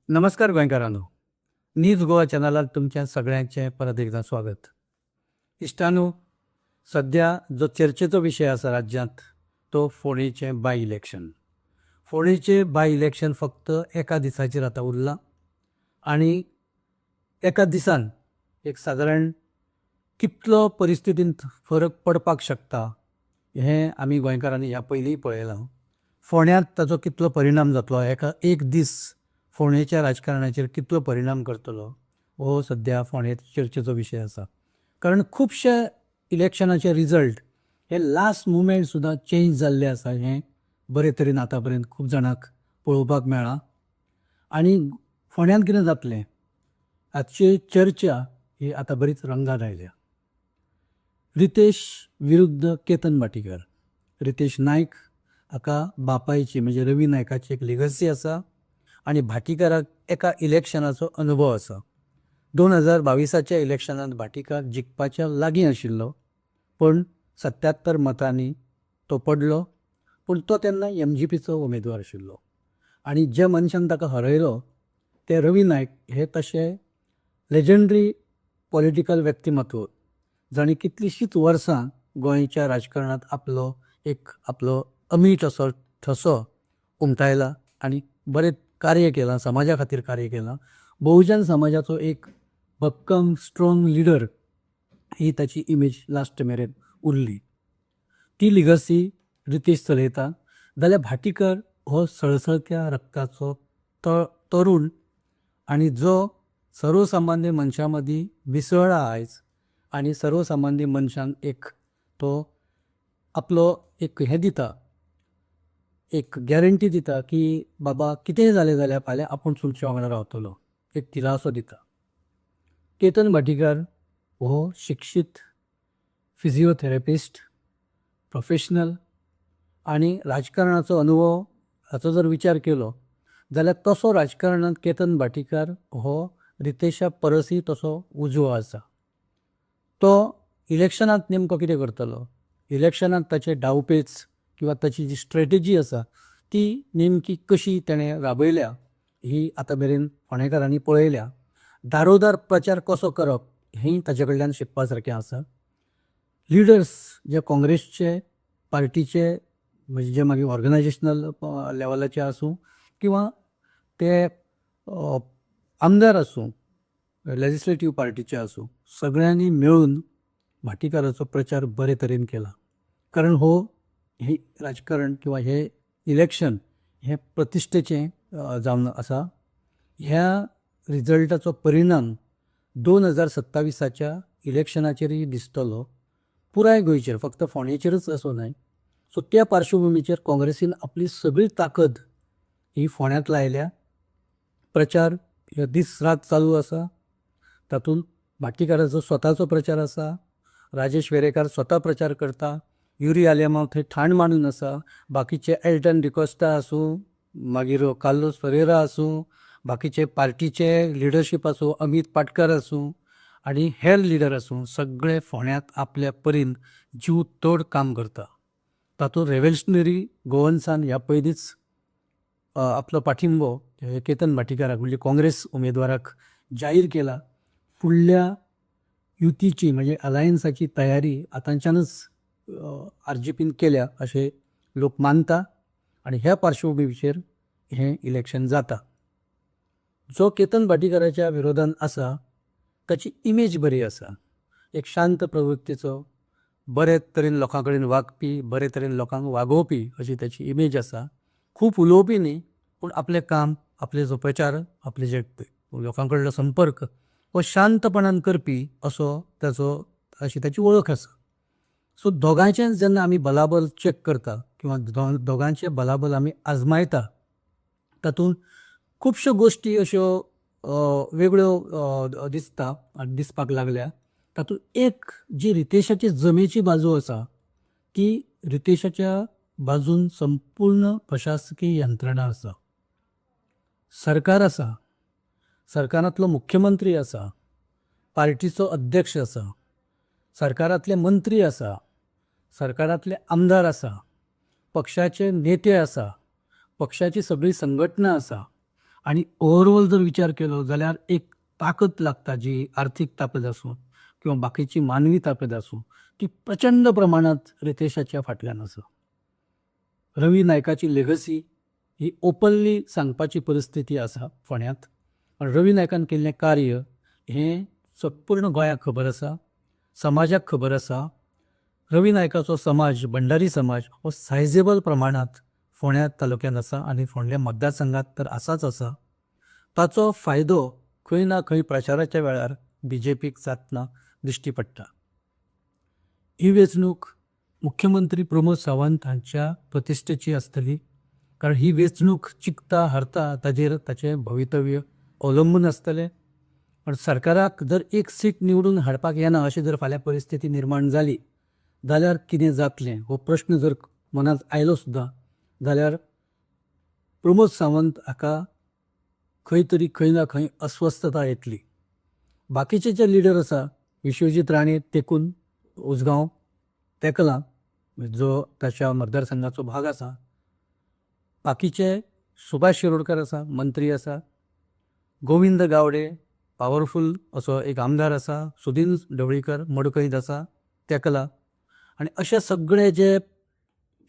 नमस्कार गोंयकारांनो. न्यूज गोवा चॅनलात तुमच्या सगळ्यांचे परत एकदा स्वागत. इश्टानो, सध्या जो चर्चेचो विशय आसा राज्यांत तो फोंडेचें बाय इलेक्शन. फोंडेचें बाय इलेक्शन फक्त एका दिसाचेर आतां उरलां आनी एका दिसान एक सादारण कितलो परिस्थितींत फरक पडपाक शकता हें आमी गोंयकारांनी ह्या पयलींय पळयलां. फोंड्यांत ताचो कितलो परिणाम जातलो, एक दीस फोंडेच्या राजकारणाचेर कितलो परिणाम करतलो हो सध्या फोंडेंत चर्चेचो विशय आसा. कारण खुबशे इलेक्शनाचे रिजल्ट हे लास्ट मुमेंट सुद्दां चेंज जाल्ले आसा. हें बरे तरेन आतां पर्यंत खूब जाणांक पळोवपाक मेळ्ळां. आनी फोंड्यांत कितें जातलें हाची चर्चा ही आतां बरीच रंगात आयल्या. रितेश विरुद्ध केतन भाटीकर. रितेश नायक हाका बापायची म्हणजे रवी नायकाची एक लिगसी आसा आनी भाटीकाराक एका इलेक्शनाचो अनुभव आसा. 2022च्या इलेक्शनांत भाटीकार जिखपाच्या लागीं आशिल्लो, पण 77 मतांनी तो पडलो. पूण तो तेन्ना MGPचो उमेदवार आशिल्लो आनी जे मनशान ताका हरयलो ते रवी नायक हे तशे लेजंडरी पॉलिटिकल व्यक्तिमत्व जाणी कितलींशींच वर्सां गोंयच्या राजकारणांत आपलो अमीट असो ठसो उमटायला आनी बरें कार्य केलां, समाजा खातीर कार्य केलां. बहुजन समाजाचो एक भक्कम स्ट्रॉंग लिडर ही ताची इमेज लास्ट मेरेन उरली. ती लिगसी रितेश चलयता जाल्यार भाटीकर हो सळसळत्या रक्ताचो तरूण आनी जो सर्वसामान्य मनशां मदीं मिसळ्ळा आयज आनी सर्वसामान्य मनशांक तो आपलो हें दिता, एक गॅरंटी दिता की बाबा कितेंय जालें जाल्यार फाल्यां आपूण तुमच्या वांगडा रावतलो, एक दिलासो दिता. केतन भाटीकर हो शिक्षीत फिजिओथेरपिस्ट, प्रोफेशनल आनी राजकारणाचो अनुभव हाचो जर विचार केलो जाल्यार तसो राजकारणांत केतन भाटीकर हो रितेशा परसय तसो उजवो आसा. तो इलेक्शनांत नेमको कितें करतलो, इलेक्शनांत ताचे डावपेच किंवा ताची जी स्ट्रेटेजी आसा ती नेमकी कशी तेणें राबयल्या ही आतां मेरेन फोंडेकारांनी पळयल्या. दारोदार प्रचार कसो करप हेंय ताचे कडल्यान शिकपा सारकें आसा. लिडर्स जे काँग्रेसचे पार्टीचे म्हणजे जे मागीर ऑर्गनायजेशनल लेवलाचे आसूं किंवा ते आमदार आसूं, लेजिस्लेटीव पार्टीचे आसूं, सगळ्यांनी मेळून भाटीकाराचो प्रचार बरे तरेन केला. कारण हे राजकारण किंवा हे इलेक्शन हे प्रतिश्ठेचें जावन आसा. ह्या रिजल्टाचो परिणाम 2027च्या इलेक्शनाचेरय दिसतलो, पुराय गोंयचेर, फक्त फोंडेचेरच असो न्हय. सो त्या पार्श्वभुमीचेर काँग्रेसीन आपली सगळी ताकद ही फोंड्यांत लायल्या. प्रचार दीस रात चालू आसा. तातूंत भाटीकाराचो स्वताचो प्रचार आसा, राजेश वेरेकार स्वता प्रचार करता, युरी आलेमांव थंय ठाण मांडून आसा, बाकीचे एल्टन डिकोस्टा आसूं, मागीर कार्लोस फरेरा आसूं, बाकीचे पार्टीचे लिडरशीप आसूं, अमित पाटकर आसूं आनी हेर लिडर आसूं, सगळे फोंड्यांत आपल्या परीन जीव तोड काम करता. तातूंत रेव्होल्युशनरी गोवन्सान ह्या पयलींच आपलो पाठिंबो केतन भाटीकाराक म्हणजे काँग्रेस उमेदवाराक जाहीर केला. फुडल्या युतीची म्हणजे अलायन्साची तयारी आतांच्यानच RGPन केल्या अशें लोक मानता आनी ह्या पार्श्वभुमीचेर हें इलेक्शन जाता. जो केतन भाटीकाराच्या विरोधान आसा ताची इमेज बरी आसा. एक शांत प्रवृत्तीचो, बरे तरेन लोकां कडेन वागपी, बरे तरेन लोकांक वागोवपी अशी ताची इमेज आसा. खूब उलोवपी न्ही, पूण आपलें काम, आपले जो प्रचार, आपले जे लोकां कडलो संपर्क हो शांतपणान करपी अशी ताची वळख आसा. सो दोगांयचें जेन्ना आमी बलाबल चॅक करता किंवा दोगांचे बलाबल आमी आजमायता तातूंत खुबश्यो गोश्टी अश्यो वेगळ्यो दिसपाक लागल्या. तातूंत एक जी रितेशाची जमेची बाजू आसा ती रितेशाच्या बाजून संपूर्ण प्रशासकीय यंत्रणा आसा, सरकार आसा, सरकारांतलो मुख्यमंत्री आसा, पार्टीचो अध्यक्ष आसा, सरकारांतले मंत्री आसा, सरकारांतले आमदार आसा, पक्षाचे नेते आसा, पक्षाची सगळी संघटना आसा आणि ओवरऑल जर विचार केलो जाल्यार एक ताकद लागता जी आर्थीक ताकद आसूं किंवा बाकीची मानवी ताकद आसूं ती प्रचंड प्रमाणात रितेशाच्या फाटल्यान आसा. रवी नायकाची लेगसी ही ओपनली सांगपाची परिस्थिती आसा फोंड्यांत. रवी नायकान केल्लें कार्य हें संपूर्ण गोंयाक खबर आसा, समाजाक खबर आसा. रवी नायकाचो समाज, भंडारी समाज हो सायजेबल प्रमाणात फोंड्या तालुक्यांत आसा आनी फोंडल्या मतदारसंघात तर आसाच आसा. ताचो फायदो खंय ना खंय प्रचाराच्या वेळार BJPक जातना दिश्टी पडटा. ही वेंचणूक मुख्यमंत्री प्रमोद सावंत हांच्या प्रतिश्ठेची आसतली, कारण ही वेंचणूक जिखता हारता ताचेर ताचें भवितव्य अवलंबून आसतलें. पण सरकाराक जर एक सीट निवडून हाडपाक येना अशी जर फाल्यां परिस्थिती निर्माण जाली जाल्यार कितें जातलें हो प्रश्न जर मनांत आयलो सुद्दां जाल्यार प्रमोद सावंत हाका खंय तरी खंय ना खंय अस्वस्थता येतली. बाकीचे जे लिडर आसा विश्वजीत राणे तेकून उसगांव तेकला जो ताच्या मतदारसंघाचो भाग आसा, बाकीचे सुभाष शिरोडकर आसा मंत्री आसा, गोविंद गावडे पॉवरफूल असो एक आमदार आसा, सुदीन ढवळीकर मडकईत आसा तेकला, आनी अशे सगळे जे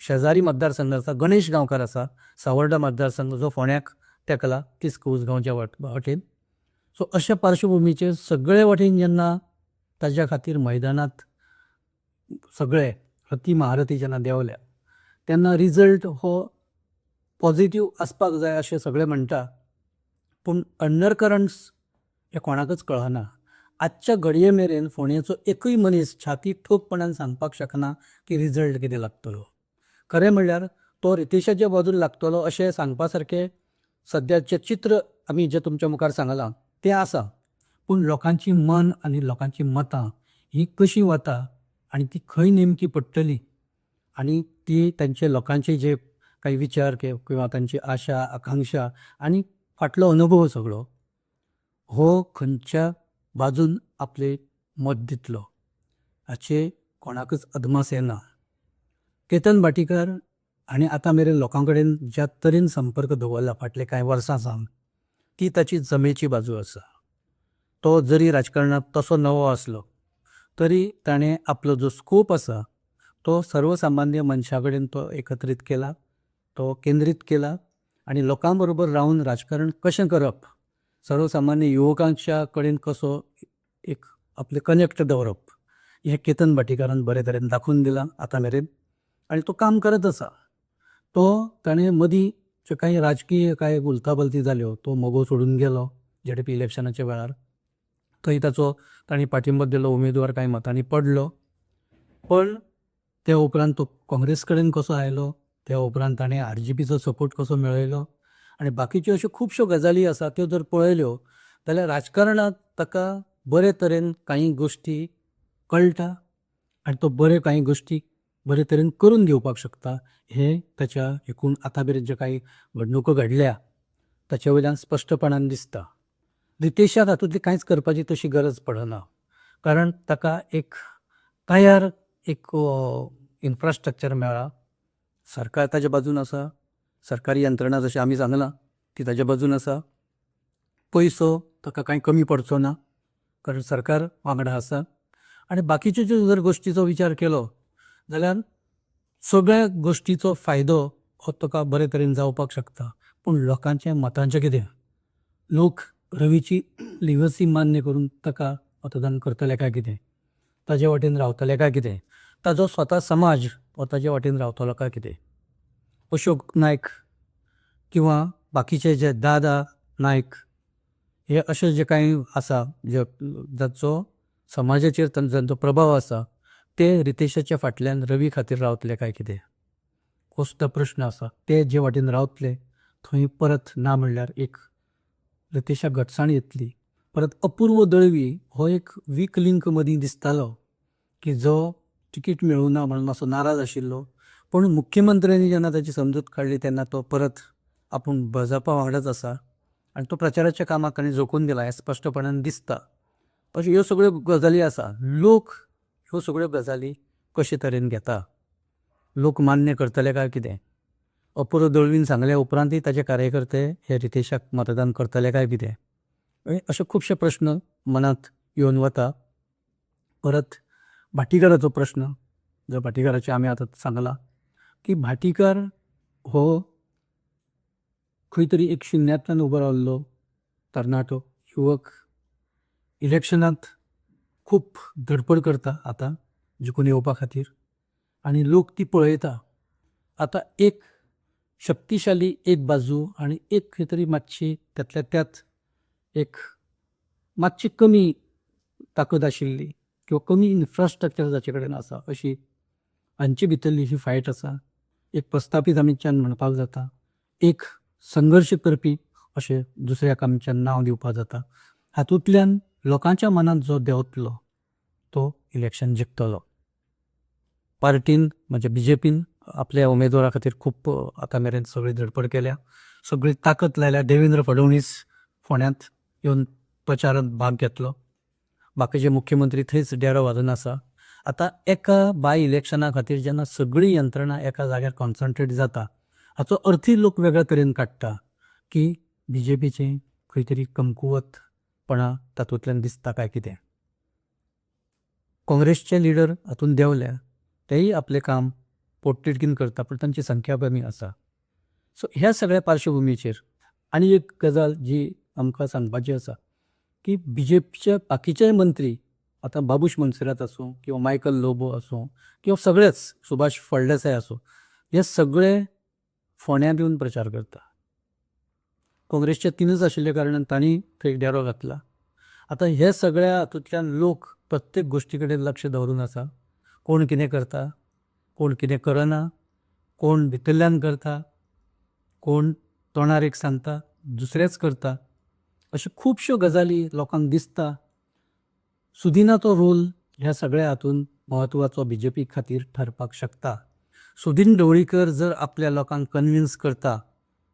शेजारी मतदारसंघ आसा, गणेश गांवकार आसा सावर्डा मतदारसंघ जो फोंड्याक तेकला तिस्क उसगांवच्या वाटेन. सो अशा पार्श्वभुमीचेर सगळे वटेन जेन्ना ताज्या खातीर मैदानात सगळे हती महारथी जेन्ना देंवल्या तेन्ना रिजल्ट हो पॉझिटिव्ह आसपाक जाय अशें सगळे म्हणटा. पूण अंडरकरंट्स हे कोणाकच कळना. आजच्या घडये मेरेन फोंड्याचो एकूय मनीस छाती ठोकपणान सांगपाक शकना की रिजल्ट कितें लागतलो. खरें म्हणल्यार तो रितेशाच्या बाजून लागतलो अशें सांगपा सारकें सद्याचें चित्र आमी जें तुमच्या मुखार सांगलां तें आसा. पूण लोकांची मन आनी लोकांची मतां ही कशी वता आनी ती खंय नेमकी पडटली आनी ती तांचे लोकांचे जे काही विचार किंवा तांची आशा आकांक्षा आनी फाटलो अनुभव सगळो हो खंयच्या बाजून आपले मत दितलो हाचे कोणाकच अदमास येना. केतन भाटीकार हाणें आतां मेरेन लोकां कडेन ज्या तरेन संपर्क दवरला फाटले कांय वर्सां सावन ती ताची जमेची बाजू आसा. तो जरी राजकारणांत तसो नवो आसलो तरी ताणें आपलो जो स्कोप आसा तो सर्वसामान्य मनशा कडेन तो एकत्रीत केला, तो केंद्रीत केला आनी लोकां बरोबर रावन राजकारण कशें करप, सर्वसामान्य युवकांच्या कडेन कसो एक आपले कनेक्ट दवरप हें केतन भाटीकारान बरे तरेन दाखोवन दिलां आतां मेरेन आनी तो काम करत आसा. ताणें मदीं जे कांय राजकीय कांय उलथाबलती जाल्यो तो मोगो सोडून गेलो JDP इलेक्शनाच्या वेळार. थंय ताणें पाठिंबो दिल्लो उमेदवार कांय मतांनी पडलो. पण ते उपरांत तो काँग्रेस कडेन कसो आयलो, त्या उपरांत ताणें RGPचो सपोर्ट कसो मेळयलो आनी बाकीच्यो अश्यो खुबश्यो गजाली आसा त्यो जर पळयल्यो जाल्यार राजकारणांत ताका बरे तरेन कांय गोश्टी कळटा आनी तो कांय गोश्टी बरे तरेन करून घेवपाक शकता हें ताच्या एकूण आतां मेरेन जे कांय घडणुको घडल्या ताचे वयल्यान स्पश्टपणान दिसता. रितेशाक हातूंतली कांयच करपाची तशी गरज पडना, कारण ताका एक तयार एक इन्फ्रास्ट्रक्चर मेळ्ळा. सरकार ताच्या बाजून आसा, सरकारी यंत्रणा जशें आमी सांगलां ती ताच्या बाजून आसा. पयसो ताका कांय कमी पडचो ना कारण सरकार वांगडा आसा. आनी बाकीच्यो ज्यो जर गोश्टीचो विचार केलो जाल्यार सगळ्या गोश्टीचो फायदो हो ताका बरे तरेन जावपाक शकता. पूण लोकांचें मतांचें कितें? लोक रवीची लिगसी मान्य करून ताका मतदान करतले काय कितें? ताजे वाटेन रावतले काय कितें? ताजो स्वता समाज हो ताजे वाटेन रावतलो काय कितें? अशोक नायक किंवा बाकीचे जे दादा नायक हे अशे जे कांय आसा जाचो समाजाचेर जांचो प्रभाव आसा ते रितेशाच्या फाटल्यान रवी खातीर रावतले काय कितें हो सुद्दां प्रश्न आसा. ते जे वाटेन रावतले थंय परत ना म्हणल्यार एक रितेशाक घटसाण येतली. परत अपूर्व दळवी हो एक वीक लिंक मदीं दिसतालो की जो तिकीट मेळूं ना म्हणून मातसो नाराज आशिल्लो. पूण मुख्यमंत्र्यांनी जेन्ना ताची समजूत काडली तेन्ना तो परत आपूण भाजपा वांगडाच आसा आनी तो प्रचाराच्या कामाक आनी झोकून दिला हें स्पश्टपणान दिसता. अश्यो ह्यो सगळ्यो गजाली आसा. लोक ह्यो सगळ्यो गजाली कशे तरेन घेता, लोक मान्य करतले काय कितें अपुरो दळवीन सांगल्या उपरांतय ताचे कार्यकर्ते हे रितेशाक मतदान करतले काय कितें अशे खुबशे प्रश्न मनांत येवन वता. परत भाटीकाराचो प्रश्न जो भाटीकाराचे आमी आतां सांगला की भाटीकार हो खंय तरी एक शुन्यांतल्यान उबो रावल्लो तरणाटो युवक इलेक्शनांत खूब धडपड करता आतां जिखून येवपा खातीर आनी लोक ती पळयता. आतां एक शक्तिशाली एक बाजू आनी एक खंय तरी मातशी त्यातल्या त्यात एक मातशी कमी ताकद आशिल्ली किंवा कमी इन्फ्रास्ट्रक्चर जाचे कडेन आसा अशी हांचे भितरली ही फायट आसा. एक प्रस्थापीत आमच्यान म्हणपाक जाता, एक संघर्श करपी अशें दुसऱ्याक आमच्यान नांव दिवपाक जाता. हातूंतल्यान लोकांच्या मनांत जो देंवतलो तो इलेक्शन जिखतलो. पार्टीन म्हणजे BJPन आपल्या उमेदवारा खातीर खूब आतां मेरेन सगळी धडपड केल्या, सगळी ताकद लायल्या. देवेंद्र फडणवीस फोंड्यांत येवन प्रचारांत भाग घेतलो. बाकीचे मुख्यमंत्री थंयच डेरो घालून आसा. आतां एका बाय इलेक्शना खातीर जेन्ना सगळी यंत्रणा एका जाग्यार कॉन्सन्ट्रेट जाता हाचो अर्थय लोक वेगळ्या तरेन काडटा की BJPचें खंय तरी कमकुवतपणां तातूंतल्यान दिसता काय कितें. काँग्रेसचे लिडर हातून देंवल्या, तेय आपलें काम पोटतिडकीन करता पूण तांची संख्या कमी आसा. सो ह्या सगळ्या पार्श्वभुमीचेर आनी एक गजाल जी आमकां सांगपाची आसा की BJPचे बाकीचे मंत्री आतां बाबूश मोन्सेरात आसूं किंवा मायकल लोबो आसूं किंवा सगळेच सुभाष फळदेसाय आसूं, हे सगळे फोंड्यांत येवन प्रचार करता. काँग्रेसचे 3च आशिल्ले कारणान तांणी थंय डेरो घातला. आतां हे सगळ्या हातूंतल्यान लोक प्रत्येक गोश्टी कडेन लक्ष दवरून आसा. कोण कितें करता, कोण कितें करना, कोण भितरल्यान करता, कोण तोंडार एक सांगता दुसरेंच करता, अश्यो खुबश्यो गजाली लोकांक दिसता. सुदिनाचो रोल ह्या सगळ्या हातूंत म्हत्वाचो BJP खातीर ठरपाक शकता. सुदीन ढवळीकर जर आपल्या लोकांक कन्विन्स करता,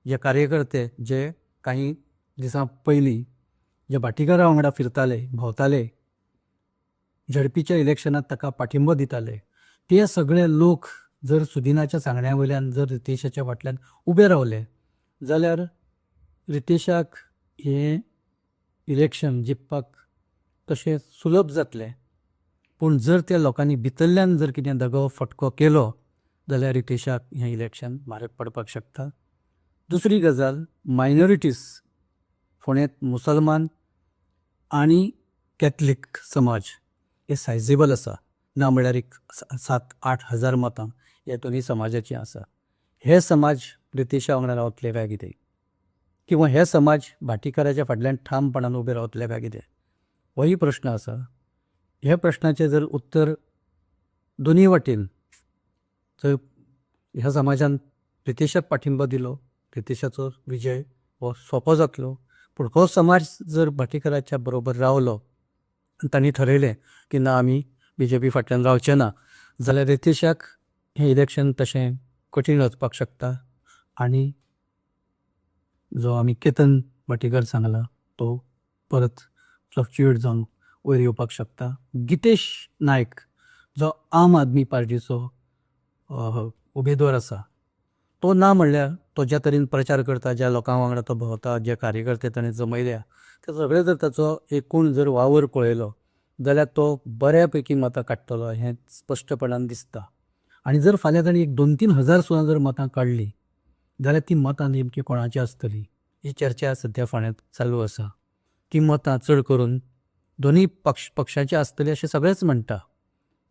जे कार्यकर्ते जे काही दिसां पयलीं जे भाटीकारा वांगडा फिरताले भोंवताले, झडपीच्या इलेक्शनांत ताका पाठिंबो दिताले, ते सगळे लोक जर सुदिनाच्या सांगण्या वयल्यान जर रितेशाच्या फाटल्यान उबे रावले जाल्यार रितेशाक हें इलेक्शन जिखपाक तशें सुलभ जातलें. पूण जर त्या लोकांनी भितरल्यान जर कितें दगो फटको केलो जाल्यार रितेशाक हें इलेक्शन म्हारग पडपाक शकता. दुसरी गजाल, मायनॉरिटीज फोंड्यांत मुसलमान आनी कॅथलीक समाज हे सायजेबल आसा. ना म्हणल्यार एक 7-8 हजार मतां ह्या दोनी समाजाची आसा. हे समाज रितेशा वांगडा रावतले काय कितें, किंवा हे समाज भाटीकाराच्या फाटल्यान ठामपणान उबे रावतले काय कितें, होय प्रश्न आसा. ह्या प्रश्नाचें जर उत्तर दोनी वाटेन जर ह्या समाजान रितेशाक पाठिंबो दिलो, रितेशाचो विजय हो सोंपो जातलो. पूण हो समाज जर भाटीकाराच्या बरोबर रावलो आनी तांणी ठरयलें की ना आमी BJP फाटल्यान रावचे ना, जाल्यार रितेशाक हें इलेक्शन तशें कठीण वचपाक शकता. आनी जो आमी केतन भाटीकार सांगला तो परत फ्लक्च्युएट जावन वयर येवपाक शकता. गितेश नायक जो आम आदमी पार्टीचो उमेदवार आसा, तो ना म्हणल्यार तो ज्या तरेन प्रचार करता, ज्या लोकां वांगडा तो भोंवता, जे कार्यकर्ते ताणें जमयल्या, ते सगळे जर ताचो एकूण जर वावर पळयलो जाल्यार तो बऱ्यापैकी मतां काडटलो हें स्पश्टपणान दिसता. आनी जर फाल्यां ताणें एक 2-3 हजार सुद्दां जर मतां काडलीं जाल्यार ती मतां नेमकी कोणाची आसतली ही चर्चा सद्या फोंड्यांत चालू आसा. ती मतां चड करून दोनी पक्षाची आसतली अशें सगळेच म्हणटा.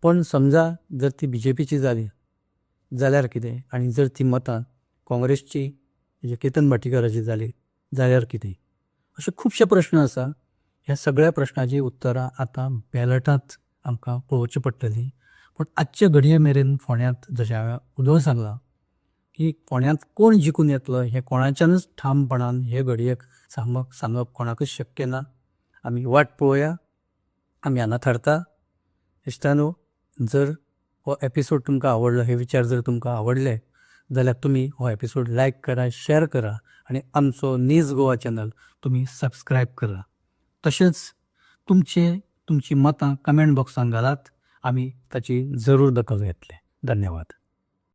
पण समजा जर ती BJPची जाली जाल्यार कितें, आनी जर ती मतां काँग्रेसची म्हणजे केतन भाटीकाराची जाली जाल्यार कितें, अशे खुबशे प्रश्न आसा. ह्या सगळ्या प्रश्नांची उतरां आतां बॅलटांत आमकां पळोवची पडटलीं. पूण आजचे घडये मेरेन फोंड्यांत जशें हांवें उदोळ सांगलां की फोंड्यांत कोण जिखून येतलो हें कोणाच्यानच ठामपणान हे घडयेक सांगप कोणाकच शक्य ना. आमी वाट पळोवया, आमी हांगा थारता. इश्टानो, जर हो एपिसोड तुमकां आवडलो, हे विचार जर तुमकां आवडले जाल्यार तुमी हो एपिसोड लायक करा, शेअर करा आनी आमचो न्यूज गोवा चॅनल तुमी सबस्क्रायब करा. तशेंच तुमची मतां कमेंट बॉक्सान घालात, आमी ताची जरूर दखल घेतले. धन्यवाद.